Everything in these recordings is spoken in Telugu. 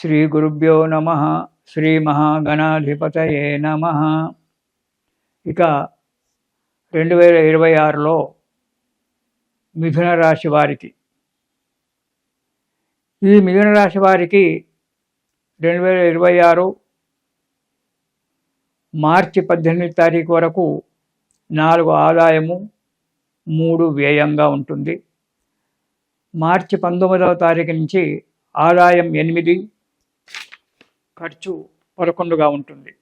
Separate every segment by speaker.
Speaker 1: శ్రీ గురుభ్యో నమ. శ్రీ మహాగణాధిపతయే నమ. ఇక 2026లో మిథున రాశి వారికి, ఈ మిథున రాశి వారికి 2026 మార్చి 18 తారీఖు వరకు 4 ఆదాయము 3 వ్యయంగా ఉంటుంది. మార్చి 19వ తారీఖు నుంచి ఆదాయం 8, ఖర్చు 11గా ఉంటుంది.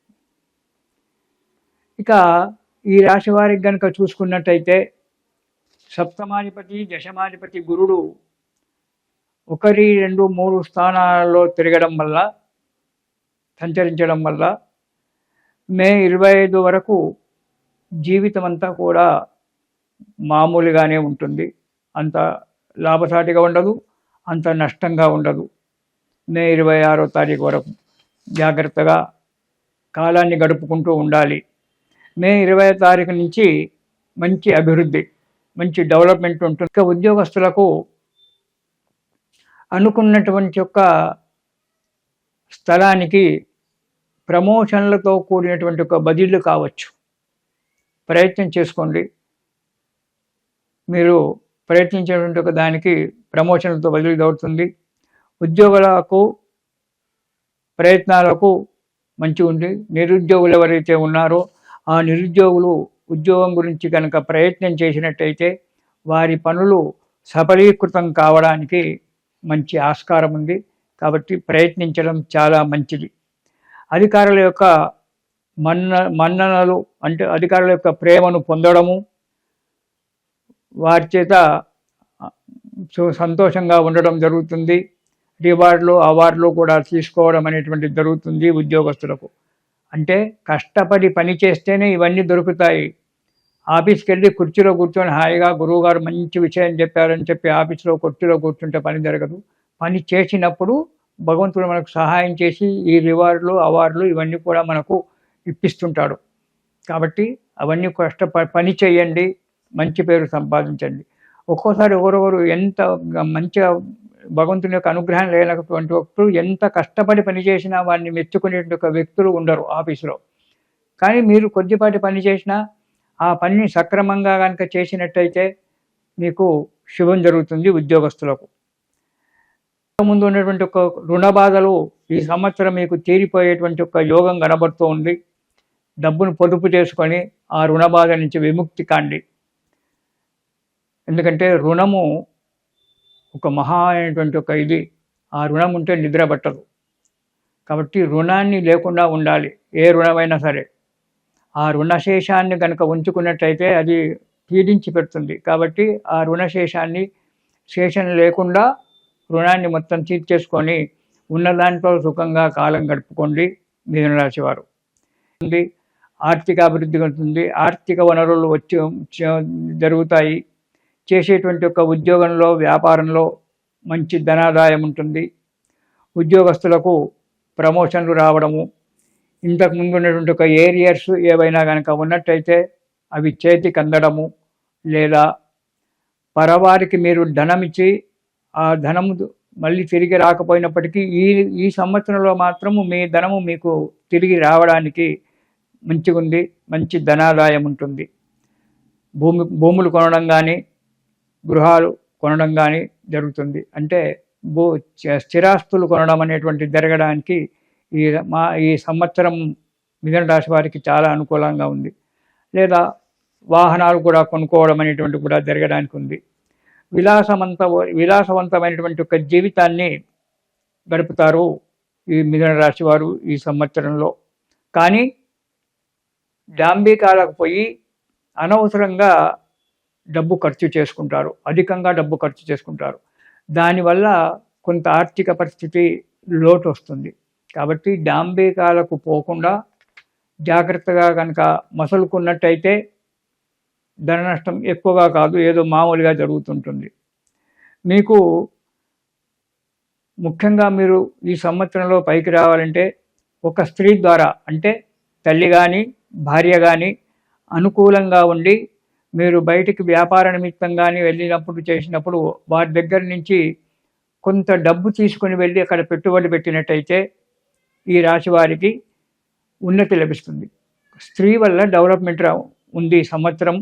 Speaker 1: ఇక ఈ రాశి వారికి కనుక చూసుకున్నట్టయితే సప్తమాధిపతి దశమాధిపతి గురుడు 1, 2, 3 స్థానాలలో తిరగడం వల్ల, సంచరించడం వల్ల మే 25 వరకు జీవితం అంతా కూడా మామూలుగానే ఉంటుంది. అంత లాభసాటిగా ఉండదు, అంత నష్టంగా ఉండదు. మే 26వ తారీఖు వరకు జాగ్రత్తగా కాలాన్ని గడుపుకుంటూ ఉండాలి. మే 20వ తారీఖు నుంచి మంచి అభివృద్ధి, మంచి డెవలప్మెంట్ ఉంటుంది. ఇక ఉద్యోగస్తులకు అనుకున్నటువంటి యొక్క స్థలానికి ప్రమోషన్లతో కూడినటువంటి ఒక బదిలీలు కావచ్చు. ప్రయత్నం చేసుకోండి. మీరు ప్రయత్నించేటువంటి ఒక దానికి ప్రమోషన్లతో బదిలీ అవుతుంది. ఉద్యోగులకు ప్రయత్నాలకు మంచి ఉంది. నిరుద్యోగులు ఎవరైతే ఉన్నారో ఆ నిరుద్యోగులు ఉద్యోగం గురించి కనుక ప్రయత్నం చేసినట్టయితే వారి పనులు సఫలీకృతం కావడానికి మంచి ఆస్కారం ఉంది. కాబట్టి ప్రయత్నించడం చాలా మంచిది. అధికారుల యొక్క మన్ననలు అంటే అధికారుల యొక్క ప్రేమను పొందడము, వారి చేత సంతోషంగా ఉండడం జరుగుతుంది. రివార్డులు అవార్డులు కూడా తీసుకోవడం అనేటువంటిది జరుగుతుంది ఉద్యోగస్తులకు. అంటే కష్టపడి పని చేస్తేనే ఇవన్నీ దొరుకుతాయి. ఆఫీస్కి వెళ్ళి కుర్చీలో కూర్చొని హాయిగా గురువుగారు మంచి విషయం చెప్పారని చెప్పి ఆఫీస్లో కుర్చీలో కూర్చుంటే పని జరగదు. పని చేసినప్పుడు భగవంతుడు మనకు సహాయం చేసి ఈ రివార్డులు అవార్డులు ఇవన్నీ కూడా మనకు ఇప్పిస్తుంటాడు. కాబట్టి అవన్నీ పని చేయండి, మంచి పేరు సంపాదించండి. ఒక్కోసారి ఎవరెవరు ఎంత మంచిగా భగవంతుని యొక్క అనుగ్రహం లేనటువంటి వ్యక్తులు ఎంత కష్టపడి పనిచేసినా వాడిని మెచ్చుకునే ఒక వ్యక్తులు ఉండరు ఆఫీసులో. కానీ మీరు కొద్దిపాటి పని చేసినా ఆ పనిని సక్రమంగా కనుక చేసినట్టయితే మీకు శుభం జరుగుతుంది. ఉద్యోగస్తులకు ముందు ఉన్నటువంటి ఒక రుణ బాధలు ఈ సంవత్సరం మీకు తీరిపోయేటువంటి ఒక యోగం కనబడుతూ ఉంది. డబ్బును పొదుపు చేసుకొని ఆ రుణ బాధ నుంచి విముక్తి కాండి. ఎందుకంటే రుణము ఒక మహా అయినటువంటి ఒక ఇది. ఆ రుణం ఉంటే నిద్ర పట్టదు. కాబట్టి రుణాన్ని లేకుండా ఉండాలి. ఏ రుణమైనా సరే ఆ రుణశేషాన్ని కనుక ఉంచుకున్నట్టయితే అది పీడించి పెడుతుంది. కాబట్టి ఆ రుణశేషాన్ని శేషం లేకుండా రుణాన్ని మొత్తం తీర్చేసుకొని ఉన్న దాంట్లో సుఖంగా కాలం గడుపుకోండి. మిథున రాశి వారు ఆర్థిక అభివృద్ధి ఉంటుంది. ఆర్థిక వనరులు జరుగుతాయి. చేసేటువంటి ఒక ఉద్యోగంలో వ్యాపారంలో మంచి ధనాదాయం ఉంటుంది. ఉద్యోగస్తులకు ప్రమోషన్లు రావడము, ఇంతకుముందు ఉన్నటువంటి ఒక ఏరియర్స్ ఏవైనా కనుక ఉన్నట్టయితే అవి చేతికి అందడము, లేదా పరవారికి మీరు ధనం ఇచ్చి ఆ ధనము మళ్ళీ తిరిగి రాకపోయినప్పటికీ ఈ సంవత్సరంలో మాత్రము మీ ధనము మీకు తిరిగి రావడానికి మంచిగా ఉంది. మంచి ధనాదాయం ఉంటుంది. భూములు కొనడం కానీ గృహాలు కొనడం కానీ జరుగుతుంది. అంటే స్థిరాస్తులు కొనడం అనేటువంటి జరగడానికి ఈ సంవత్సరం మిథున రాశి వారికి చాలా అనుకూలంగా ఉంది. లేదా వాహనాలు కూడా కొనుక్కోవడం అనేటువంటి కూడా జరగడానికి ఉంది. విలాసవంతమైనటువంటి ఒక జీవితాన్ని గడుపుతారు ఈ మిథున రాశి వారు ఈ సంవత్సరంలో. కానీ డాంబికాలకు పోయి అనవసరంగా డబ్బు ఖర్చు చేసుకుంటారు, అధికంగా డబ్బు ఖర్చు చేసుకుంటారు. దానివల్ల కొంత ఆర్థిక పరిస్థితి లోటు వస్తుంది. కాబట్టి డాంబికాలకు పోకుండా జాగ్రత్తగా కనుక మసలుకున్నట్టయితే ధన నష్టం ఎక్కువగా కాదు, ఏదో మామూలుగా జరుగుతుంటుంది. మీకు ముఖ్యంగా మీరు ఈ సంవత్సరంలో పైకి రావాలంటే ఒక స్త్రీ ద్వారా, అంటే తల్లి కానీ భార్య కానీ అనుకూలంగా ఉండి మీరు బయటికి వ్యాపార నిమిత్తంగానే వెళ్ళినప్పుడు చేసినప్పుడు వారి దగ్గర నుంచి కొంత డబ్బు తీసుకొని వెళ్ళి అక్కడ పెట్టుబడి పెట్టినట్టయితే ఈ రాశి వారికి ఉన్నతి లభిస్తుంది. స్త్రీ వల్ల డెవలప్మెంట్ ఉంది ఈ సంవత్సరం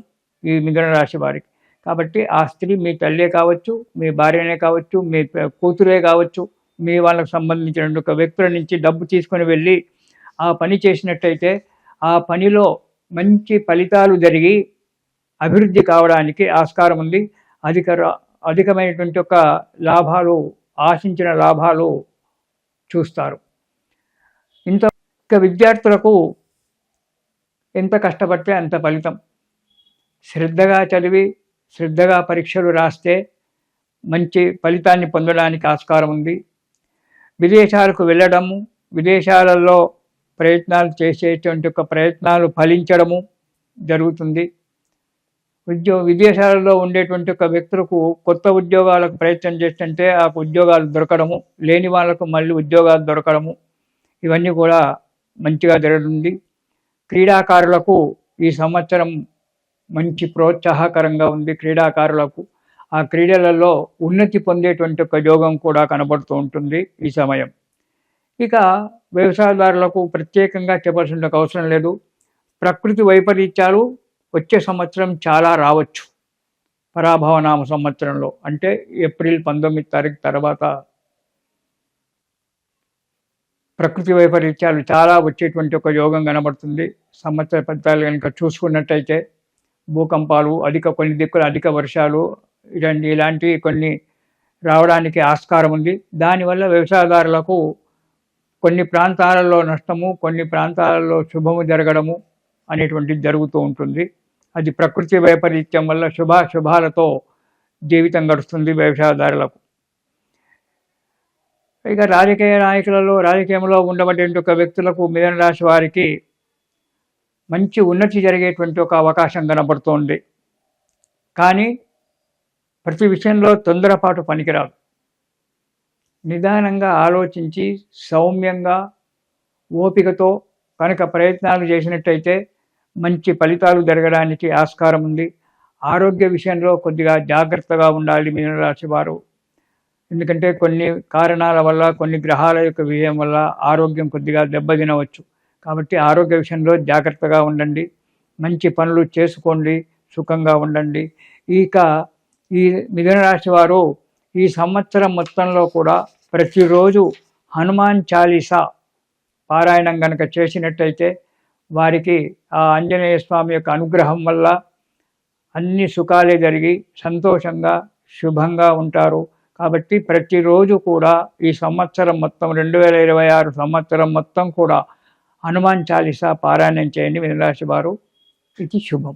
Speaker 1: ఈ మిథున రాశి వారికి. కాబట్టి ఆ స్త్రీ మీ తల్లే కావచ్చు, మీ భార్యనే కావచ్చు, మీ కూతురే కావచ్చు, మీ వాళ్ళకు సంబంధించిన ఒక వ్యక్తుల నుంచి డబ్బు తీసుకొని వెళ్ళి ఆ పని చేసినట్టయితే ఆ పనిలో మంచి ఫలితాలు జరిగి అభివృద్ధి కావడానికి ఆస్కారం ఉంది. అధికమైనటువంటి ఒక లాభాలు, ఆశించిన లాభాలు చూస్తారు. ఇంకా విద్యార్థులకు ఎంత కష్టపడితే అంత ఫలితం. శ్రద్ధగా చదివి శ్రద్ధగా పరీక్షలు రాస్తే మంచి ఫలితాన్ని పొందడానికి ఆస్కారం ఉంది. విదేశాలకు వెళ్ళడము, విదేశాలలో ప్రయత్నాలు చేసేటువంటి ఒక ప్రయత్నాలు ఫలించడము జరుగుతుంది. విదేశాలలో ఉండేటువంటి ఒక వ్యక్తులకు కొత్త ఉద్యోగాలకు ప్రయత్నం చేస్తుంటే ఆ ఉద్యోగాలు దొరకడము, లేని వాళ్ళకు మళ్ళీ ఉద్యోగాలు దొరకడము, ఇవన్నీ కూడా మంచిగా జరుగుతుంది. క్రీడాకారులకు ఈ సంవత్సరం మంచి ప్రోత్సాహకరంగా ఉంది. క్రీడాకారులకు ఆ క్రీడలలో ఉన్నతి పొందేటువంటి ఒక యోగం కూడా కనబడుతూ ఉంటుంది ఈ సమయం. ఇక వ్యవసాయదారులకు ప్రత్యేకంగా చెప్పాల్సిన అవసరం లేదు. ప్రకృతి వైపరీత్యాలు వచ్చే సంవత్సరం చాలా రావచ్చు. పరాభవనామ సంవత్సరంలో అంటే ఏప్రిల్ 19 తారీఖు తర్వాత ప్రకృతి వైపరీత్యాలు చాలా వచ్చేటువంటి ఒక యోగం కనబడుతుంది. సంవత్సర ఫలితాలు కనుక చూసుకున్నట్టయితే భూకంపాలు, కొన్ని దిక్కులు అధిక వర్షాలు ఇలాంటివి కొన్ని రావడానికి ఆస్కారం ఉంది. దానివల్ల వ్యవసాయదారులకు కొన్ని ప్రాంతాలలో నష్టము, కొన్ని ప్రాంతాలలో శుభము జరగడము అనేటువంటిది జరుగుతూ ఉంటుంది. అది ప్రకృతి వైపరీత్యం వల్ల శుభాలతో జీవితం గడుస్తుంది వ్యవసాయదారులకు. ఇక రాజకీయంలో ఉండబడేటువంటి ఒక వ్యక్తులకు, మిథున రాశి వారికి మంచి ఉన్నతి జరిగేటువంటి ఒక అవకాశం కనబడుతోంది. కానీ ప్రతి విషయంలో తొందరపాటు పనికిరాదు. నిదానంగా ఆలోచించి సౌమ్యంగా ఓపికతో కనుక ప్రయత్నాలు చేసినట్టయితే మంచి ఫలితాలు జరగడానికి ఆస్కారం ఉంది. ఆరోగ్య విషయంలో కొద్దిగా జాగ్రత్తగా ఉండాలి మిథున రాశి వారు. ఎందుకంటే కొన్ని కారణాల వల్ల, కొన్ని గ్రహాల యొక్క విజయం వల్ల ఆరోగ్యం కొద్దిగా దెబ్బతినవచ్చు. కాబట్టి ఆరోగ్య విషయంలో జాగ్రత్తగా ఉండండి, మంచి పనులు చేసుకోండి, సుఖంగా ఉండండి. ఇక ఈ మిథున రాశి వారు ఈ సంవత్సరం మొత్తంలో కూడా ప్రతిరోజు హనుమాన్ చాలీసా పారాయణం కనుక చేసినట్టయితే వారికి ఆ ఆంజనేయ స్వామి యొక్క అనుగ్రహం వల్ల అన్ని సుఖాలే జరిగి సంతోషంగా శుభంగా ఉంటారు. కాబట్టి ప్రతిరోజు కూడా ఈ సంవత్సరం మొత్తం 2026 సంవత్సరం మొత్తం కూడా హనుమాన్ చాలీసా పారాయణం చేయండి మిథున రాశి వారు. ఇది శుభం.